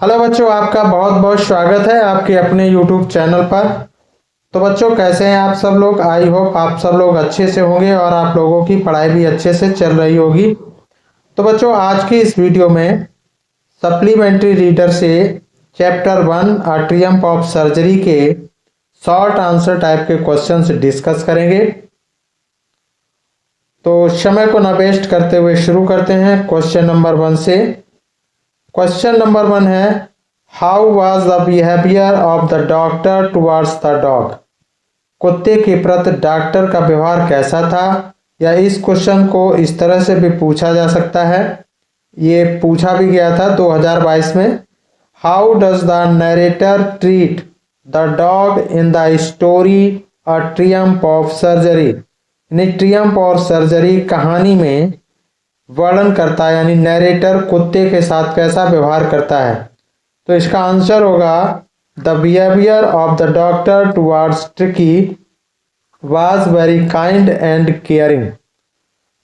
Hello बच्चों, आपका बहुत बहुत स्वागत है आपके अपने YouTube चैनल पर। तो बच्चों, कैसे हैं आप सब लोग। आई होप आप सब लोग अच्छे से होंगे और आप लोगों की पढ़ाई भी अच्छे से चल रही होगी। तो बच्चों, आज की इस वीडियो में सप्लीमेंट्री रीडर से chapter 1 a Triumph of surgery के शॉर्ट आंसर टाइप के क्वेश्चंस डिस्कस करेंगे। तो समय को न वेस्ट करते हुए शुरू करते हैं क्वेश्चन नंबर 1 से। क्वेश्चन नंबर 1 है, how was the behaviour of the doctor towards the dog. कुत्ते के प्रति डॉक्टर का व्यवहार कैसा था। या इस क्वेश्चन को इस तरह से भी पूछा जा सकता है, ये पूछा भी गया था 2022 में। How does the narrator treat the dog in the story a Triumph of surgery. यानी ट्रियम्फ और सर्जरी कहानी में वर्णन करता है, यानी नरेटर कुत्ते के साथ कैसा व्यवहार करता है। तो इसका आंसर होगा the behaviour of the doctor towards tricky was very kind and caring.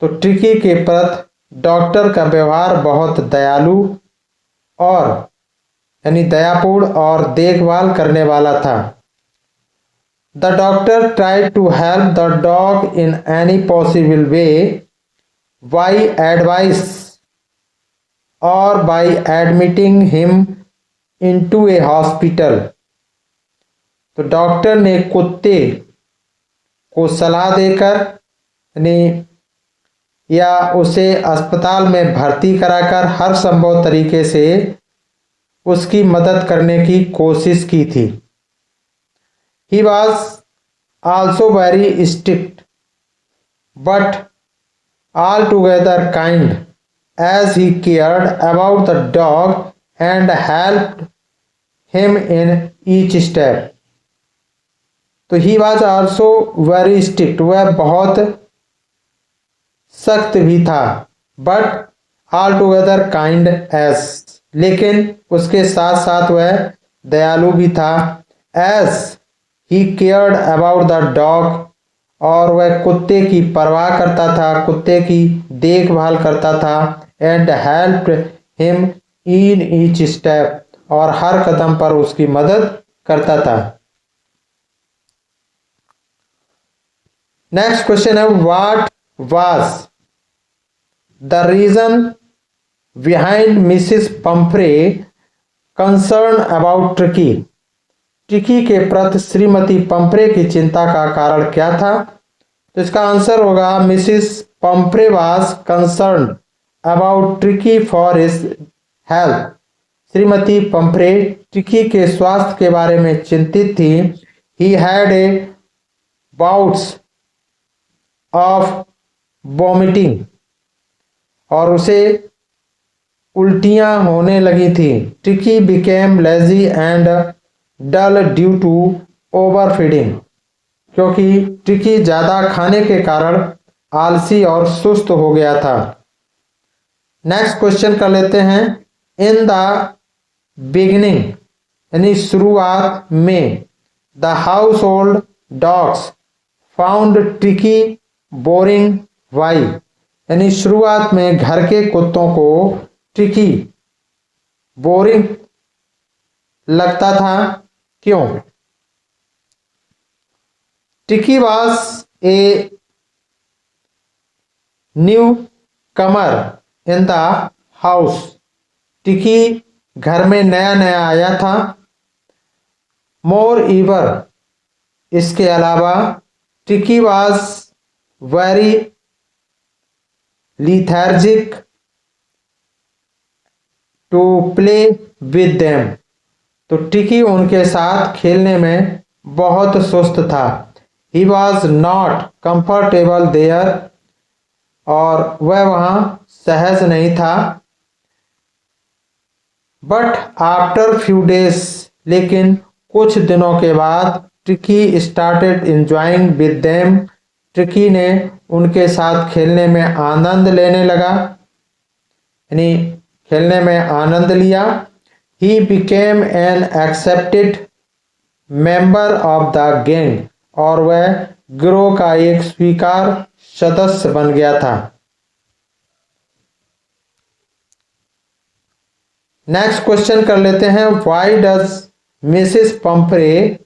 तो ट्रिकी के प्रति डॉक्टर का व्यवहार बहुत दयालु और यानी दयापूर्ण और देखभाल करने वाला था। The doctor tried to help the dog in any possible way by advice or by admitting him into a hospital। तो डॉक्टर ने कुत्ते को सलाह देकर यानी या उसे अस्पताल में भर्ती कराकर हर संभव तरीके से उसकी मदद करने की कोशिश की थी। He was also very strict but altogether kind, as he cared about the dog and helped him in each step। तो he was also very strict, वह बहुत सख्त भी था, but altogether kind as, लेकिन उसके साथ साथ वह दयालु भी था। as he cared about the dog, और वह कुत्ते की परवाह करता था, कुत्ते की देखभाल करता था। And helped him in each step, और हर कदम पर उसकी मदद करता था। नेक्स्ट क्वेश्चन है, what was the reason behind Mrs Pumphrey concern about Tricki. Tricki के प्रति श्रीमती पंफ्रे की चिंता का कारण क्या था। तो इसका आंसर होगा Mrs Pumphrey was concerned about Tricky for his health. श्रीमती पंफ्रे ट्रिकी के स्वास्थ्य के बारे में चिंतित थी। He had a bouts of vomiting, और उसे उल्टियां होने लगी थी। Tricky became lazy and dull due to overfeeding, क्योंकि ट्रिकी ज्यादा खाने के कारण आलसी और सुस्त हो गया था। नेक्स्ट क्वेश्चन कर लेते हैं, इन द बिगिनिंग यानी शुरुआत में, the household dogs found Tricki boring why. यानी शुरुआत में घर के कुत्तों को ट्रिकी बोरिंग लगता था, क्यों। Tricky was a new Qamar in the house. Tricky घर में नया नया आया था। मोर इवर, इसके अलावा Tricky was very lethargic to play with them. तो ट्रिकी उनके साथ खेलने में बहुत सुस्त था। He was not comfortable there, और वह वहां सहज नहीं था। बट आफ्टर फ्यू डेज, लेकिन कुछ दिनों के बाद, tricky started enjoying with them. Tricky ने उनके साथ खेलने में आनंद लेने लगा, यानी खेलने में आनंद लिया। He became an accepted member of the gang, और वह गिरोह का एक स्वीकार सदस्य बन गया था। नेक्स्ट क्वेश्चन कर लेते हैं, why does Mrs Pomfrey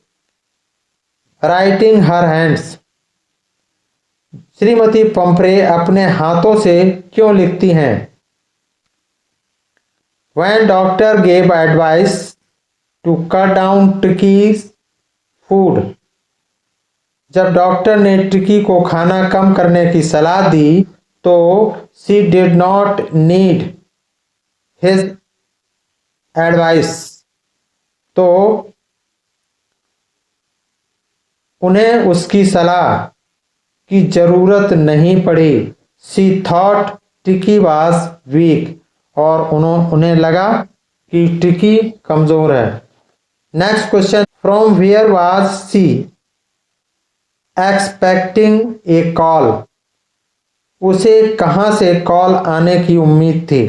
writing her hands? Shrimati Pomfrey अपने हाथों से क्यों लिखती हैं? When doctor gave advice to cut down Tricky's food, जब डॉक्टर ने ट्रिकी को खाना कम करने की सलाह दी तो she did not need his advice, तो उन्हें उसकी सलाह की जरूरत नहीं पड़ी। She thought Tricky was weak, और उन्हें लगा कि ट्रिकी कमजोर है। Next question, from where was she expecting a call? उसे कहां से कॉल आने की उम्मीद थी?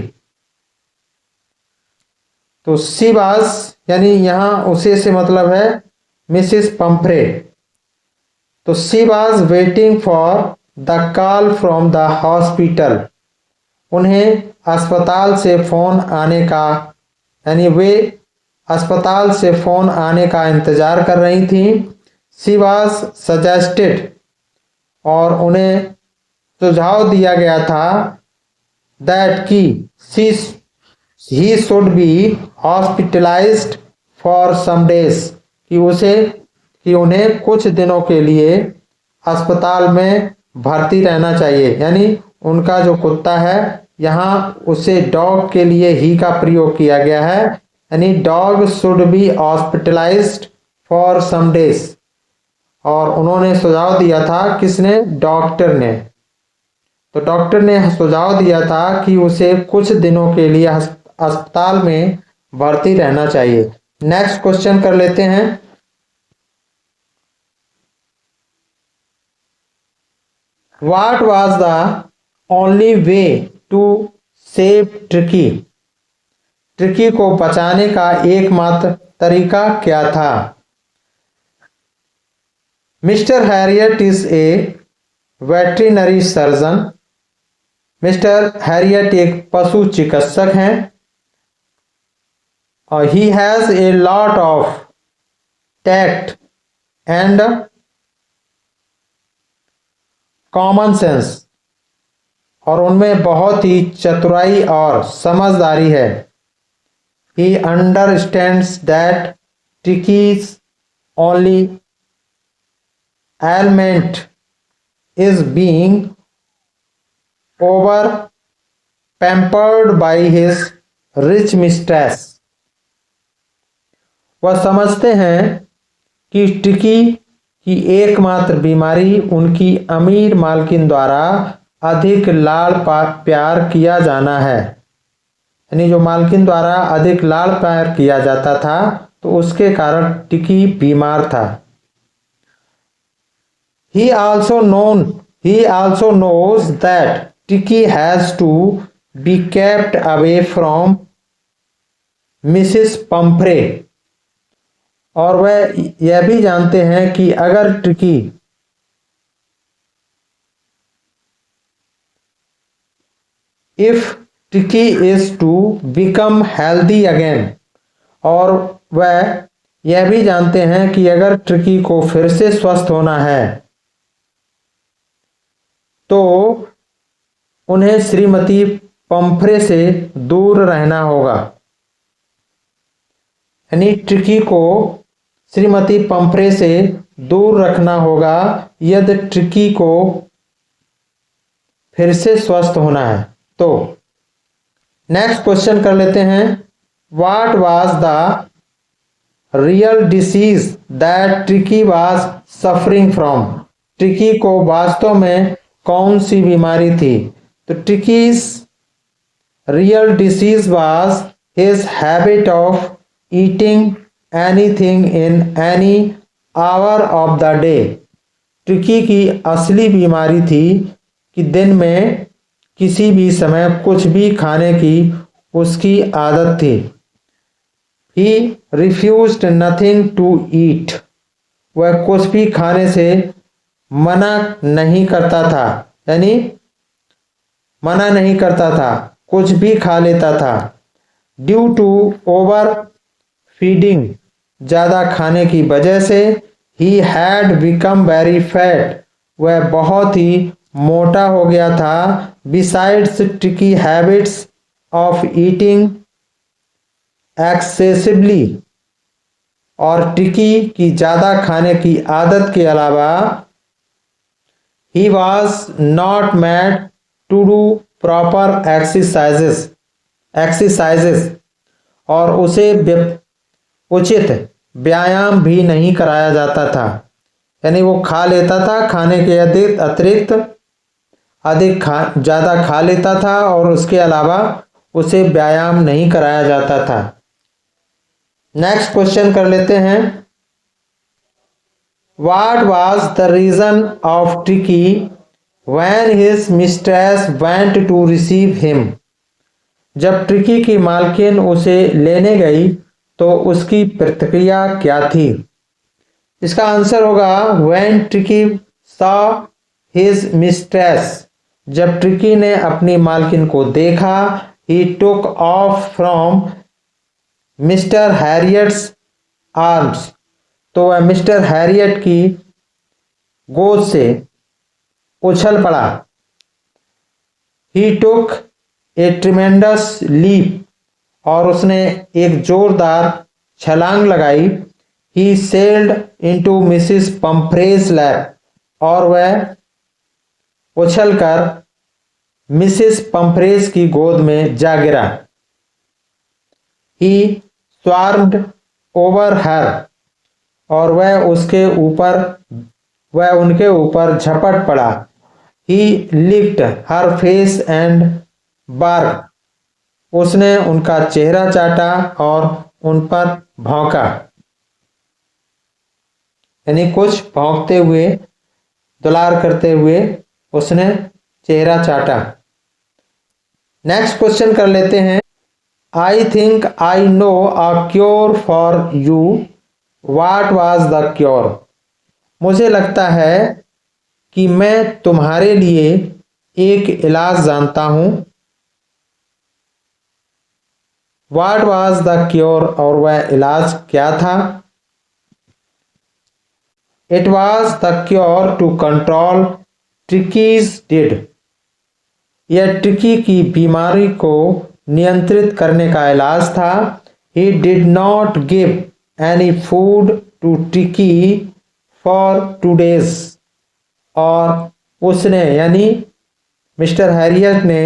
तो शी वाज यानी यहां उसे से मतलब है मिसेस पंफ्रे, तो she was waiting for the call from the hospital, उन्हें अस्पताल से फोन आने का यानी वे अस्पताल से फोन आने का इंतजार कर रही थी। शी वाज सजेस्टेड, और उन्हें सुझाव दिया गया था दैट की he should be hospitalized for some days, कि उन्हें कुछ दिनों के लिए अस्पताल में भर्ती रहना चाहिए। यानी उनका जो कुत्ता है, यहाँ उसे डॉग के लिए ही का प्रयोग किया गया है, यानी dog should be hospitalized for some days, और उन्होंने सुझाव दिया था, किसने? डॉक्टर ने। तो डॉक्टर ने सुझाव दिया था कि उसे कुछ दिनों के लिए अस्पताल में भर्ती रहना चाहिए। नेक्स्ट क्वेश्चन कर लेते हैं, what was the only way to save Tricki? Tricki को बचाने का एकमात्र तरीका क्या था? Mr Herriot is a veterinary surgeon, Mr Herriot एक पशु चिकित्सक हैं, और he has a lot of tact and common sense, और उनमें बहुत ही चतुराई और समझदारी है। He understands that Tricky's only ailment is being over pampered by his rich mistress. वह समझते हैं कि ट्रिकी की एकमात्र बीमारी उनकी अमीर मालकिन द्वारा अधिक लाड़ प्यार किया जाना है, यानी जो मालकिन द्वारा अधिक लाड़ प्यार किया जाता था तो उसके कारण ट्रिकी बीमार था। He also knows that Tricky has to be kept away from Mrs. Pumphrey, और वह यह भी जानते हैं कि अगर tricky if Tricky is to become healthy again, और वह यह भी जानते हैं कि अगर ट्रिकी को फिर से स्वस्थ होना है तो उन्हें श्रीमती पंफ्रे से दूर रहना होगा, यानी ट्रिकी को श्रीमती पंफ्रे से दूर रखना होगा यदि ट्रिकी को फिर से स्वस्थ होना है। तो नेक्स्ट क्वेश्चन कर लेते हैं, what was the real disease that Tricky was suffering from? Tricky को वास्तव में कौन सी बीमारी थी? तो ट्रिकीज real disease was his habit of eating anything in any hour of the day. Tricky की असली बीमारी थी कि दिन में किसी भी समय कुछ भी खाने की उसकी आदत थी। He refused nothing to eat, वह कुछ भी खाने से मना नहीं करता था, यानी मना नहीं करता था, कुछ भी खा लेता था। ड्यू टू ओवर फीडिंग, ज़्यादा खाने की वजह से, he had become very fat, वह बहुत ही मोटा हो गया था। Besides Tricki habits of eating excessively, और ट्रिकी की ज़्यादा खाने की आदत के अलावा, he was not made to do proper exercises, और उसे उचित व्यायाम भी नहीं कराया जाता था। यानी वो खा लेता था, खाने के अतिरिक्त ज़्यादा खा लेता था और उसके अलावा उसे व्यायाम नहीं कराया जाता था। नेक्स्ट क्वेश्चन कर लेते हैं। What was the reason of Tricky when his mistress went to receive him? जब ट्रिकी की मालकिन उसे लेने गई तो उसकी प्रतिक्रिया क्या थी? इसका आंसर होगा when Tricky saw his mistress, जब ट्रिकी ने अपनी मालकिन को देखा, he took off from Mister Herriot's arms, तो वह मिस्टर हैरियट की गोद से उछल पड़ा। ही टुक ए ट्रिमेंडस लीप, और उसने एक जोरदार छलांग लगाई। ही सेल्ड इनटू मिसिस पंफ्रेज लैप, और वह उछलकर मिसिस पंफ्रेज की गोद में जा गिरा। ही स्वार्म्ड ओवर हर, और वह उनके ऊपर झपट पड़ा। He licked her face and bark, उसने उनका चेहरा चाटा और उन पर भौंका। यानी कुछ भौंकते हुए, दुलार करते हुए उसने चेहरा चाटा। नेक्स्ट क्वेश्चन कर लेते हैं। I think I know a cure for you, what was the cure? मुझे लगता है कि मैं तुम्हारे लिए एक इलाज जानता हूं। वाट वॉज द क्योर, और वह इलाज क्या था? It was the cure to control Tricki's did, यह ट्रिकी की बीमारी को नियंत्रित करने का इलाज था। He did not give any food to Tricki for 2 days, और उसने यानी मिस्टर हैरियट ने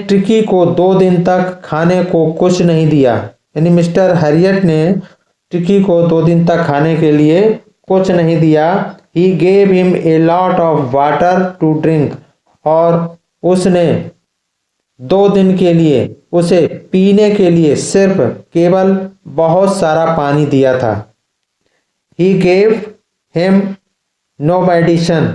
ट्रिकी को 2 दिन तक खाने को कुछ नहीं दिया। यानी मिस्टर हैरियट ने ट्रिकी को 2 दिन तक खाने के लिए कुछ नहीं दिया। He gave him a lot of water to drink, और उसने 2 दिन के लिए उसे पीने के लिए सिर्फ केवल बहुत सारा पानी दिया था। He gave him no medicine,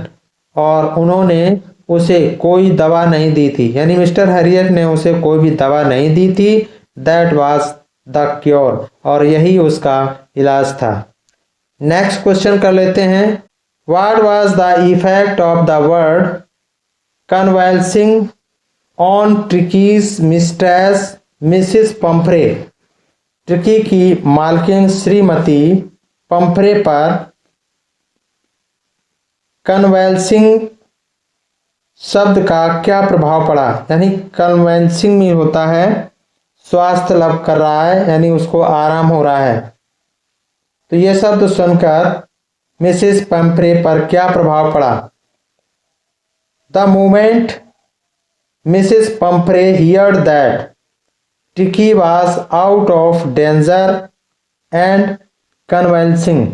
और उन्होंने उसे कोई दवा नहीं दी थी। यानी मिस्टर हैरियट ने उसे कोई भी दवा नहीं दी थी। दैट वाज द क्योर, और यही उसका इलाज था। नेक्स्ट क्वेश्चन कर लेते हैं। What was the effect of the word convulsing on Tricky's mistress Mrs Pumphrey? Tricky की मालकिन श्रीमती पंफ्रे पर कन्वल्सिंग शब्द का क्या प्रभाव पड़ा? यानी कन्वल्सिंग में होता है स्वास्थ्य लाभ कर रहा है, यानी उसको आराम हो रहा है। तो यह शब्द सुनकर मिसिस पंफ्रे पर क्या प्रभाव पड़ा? The moment Mrs Pumphrey heard that Tricky was out of danger and convulsing,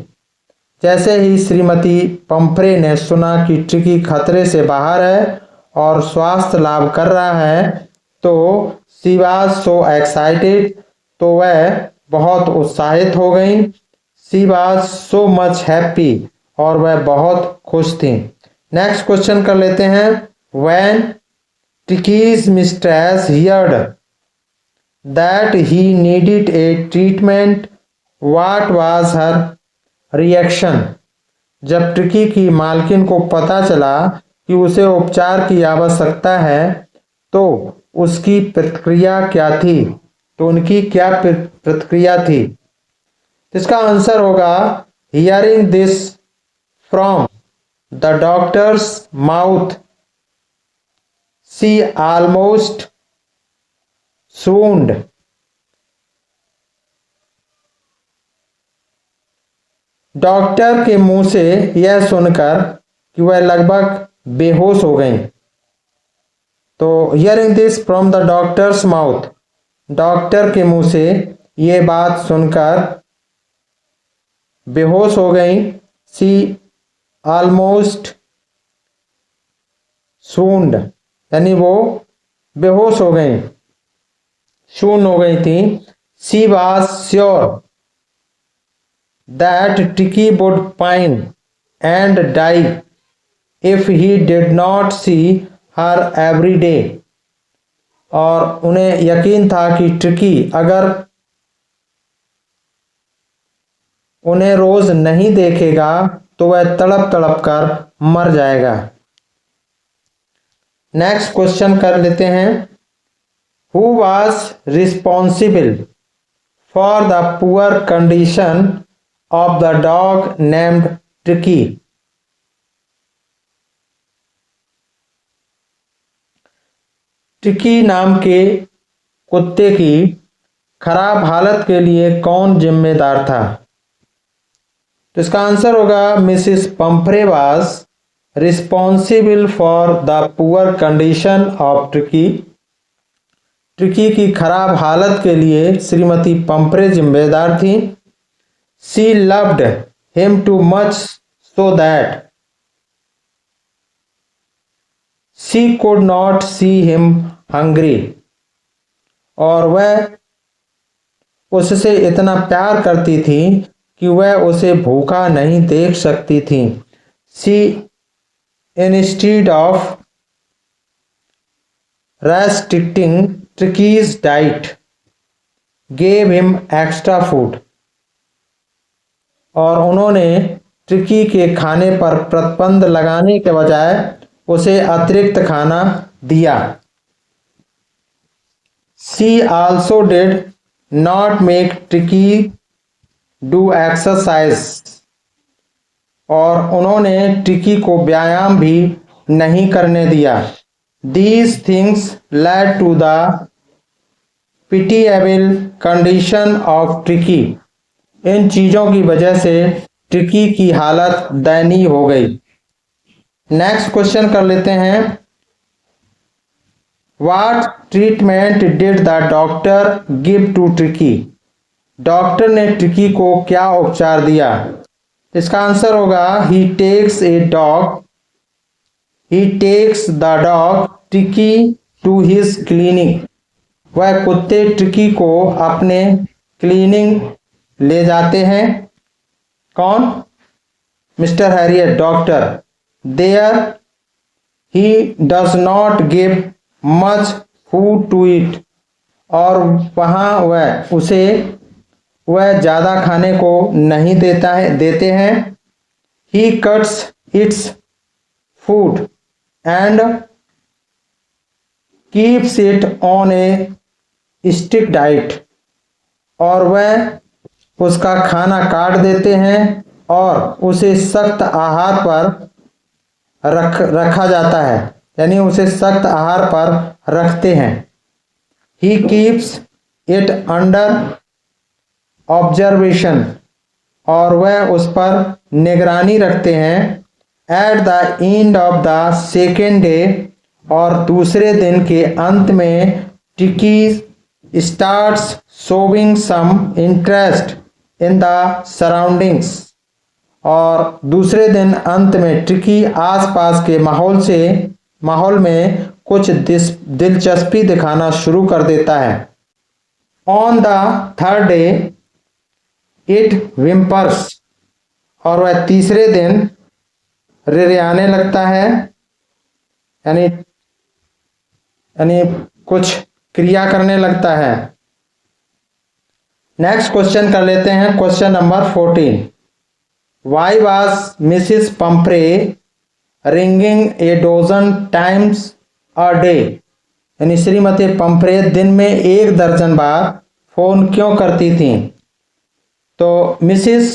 जैसे ही श्रीमती पंफ्रे ने सुना कि ट्रिकी खतरे से बाहर है और स्वास्थ्य लाभ कर रहा है, तो शी वाज सो एक्साइटेड, तो वह बहुत उत्साहित हो गई। She was so much happy, और वह बहुत खुश थी। नेक्स्ट क्वेश्चन कर लेते हैं। When ट्रिकीज mistress heard that he needed A treatment, what was her reaction? जब ट्रिकी की मालकिन को पता चला कि उसे उपचार की आवश्यकता है, तो उसकी प्रतिक्रिया क्या थी? तो उनकी क्या प्रतिक्रिया थी? इसका आंसर होगा hearing this from the doctors mouth she almost swooned। Doctor के मुंह से यह सुनकर कि वह लगभग बेहोश हो गई। तो hearing this from the doctors mouth, doctor के मुंह से ये बात सुनकर बेहोश हो गई। सी ऑलमोस्ट सून्ड, यानी वो बेहोश हो गई, शून्य हो गई थी। She was sure that Tricki would pine and die if he did not see her every day. और उन्हें यकीन था कि टिकी अगर उन्हें रोज नहीं देखेगा तो वह तड़प तड़प कर मर जाएगा। नेक्स्ट क्वेश्चन कर लेते हैं। Who was responsible for the poor condition of the dog named tricky? Tricky नाम के कुत्ते की खराब हालत के लिए कौन जिम्मेदार था? तो इसका आंसर होगा Mrs Pumphrey was responsible for the poor condition of tricky. Tricky की खराब हालत के लिए श्रीमती पंफ्रे जिम्मेदार थी। She loved him too much so that she could not see him hungry. और वह उससे इतना प्यार करती थी कि वह उसे भूखा नहीं देख सकती थी। She instead of restricting Tricky's diet gave him extra food। और उन्होंने ट्रिकी के खाने पर प्रतिबंध लगाने के बजाय उसे अतिरिक्त खाना दिया। She also did not make Tricky do exercise। और उन्होंने ट्रिकी को व्यायाम भी नहीं करने दिया। These things led to the pitiable condition of Tricky। इन चीजों की वजह से ट्रिकी की हालत दयनीय हो गई। नेक्स्ट क्वेश्चन कर लेते हैं। What treatment did the doctor give to Tricky? Doctor ने ट्रिकी को क्या उपचार दिया? इसका आंसर होगा he takes the dog Tricky to his clinic। वह कुत्ते ट्रिकी को अपने क्लिनिक ले जाते हैं। कौन? Mr Herriot, doctor. There he does not give much food to it. और वहाँ वह ज़्यादा खाने को नहीं देते हैं। He cuts its food and keeps it on a stick diet. और वह उसका खाना काट देते हैं और उसे सख्त आहार पर रखा जाता है, यानी उसे सख्त आहार पर रखते हैं। He keeps it under observation. और वह उस पर निगरानी रखते हैं। At the end of the second day, और दूसरे दिन के अंत में Tricki starts showing some interest in the surroundings. और दूसरे दिन अंत में ट्रिकी आसपास के माहौल में कुछ दिलचस्पी दिखाना शुरू कर देता है। On the third day it whimpers. और वह तीसरे दिन रिरियाने लगता है, यानी कुछ क्रिया करने लगता है। नेक्स्ट क्वेश्चन कर लेते हैं। Question number 14। Why was Mrs Pomfrey ringing A dozen times a day? यानी श्रीमती पंफ्रे दिन में 1 दर्जन बार फोन क्यों करती थी? तो Mrs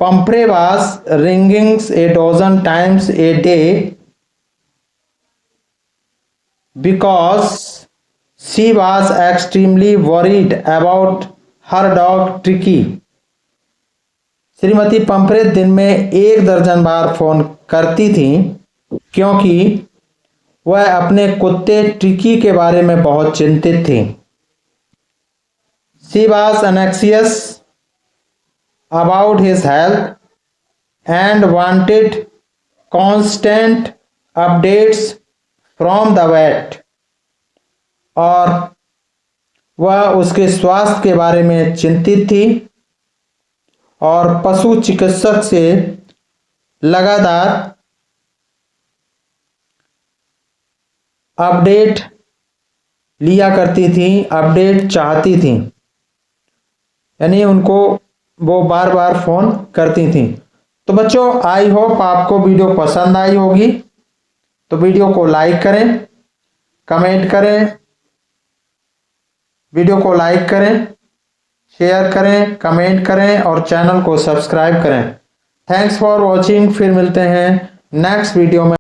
Pumphrey was ringing a dozen times a day because she was extremely worried about her dog Tricki. श्रीमती Pumphrey दिन में 1 दर्जन बार फोन करती थी क्योंकि वह अपने कुत्ते ट्रिकी के बारे में बहुत चिंतित थी। She was anxious about his health and wanted constant updates from the vet. और वह उसके स्वास्थ्य के बारे में चिंतित थी और पशु चिकित्सक से लगातार अपडेट लिया करती थी, अपडेट चाहती थी, यानी उनको वो बार बार फोन करती थी। तो बच्चों, आई होप आपको वीडियो पसंद आई होगी। तो वीडियो को लाइक करें, कमेंट करें, वीडियो को लाइक करें, शेयर करें, कमेंट करें और चैनल को सब्सक्राइब करें। Thanks for watching. फिर मिलते हैं नेक्स्ट वीडियो में।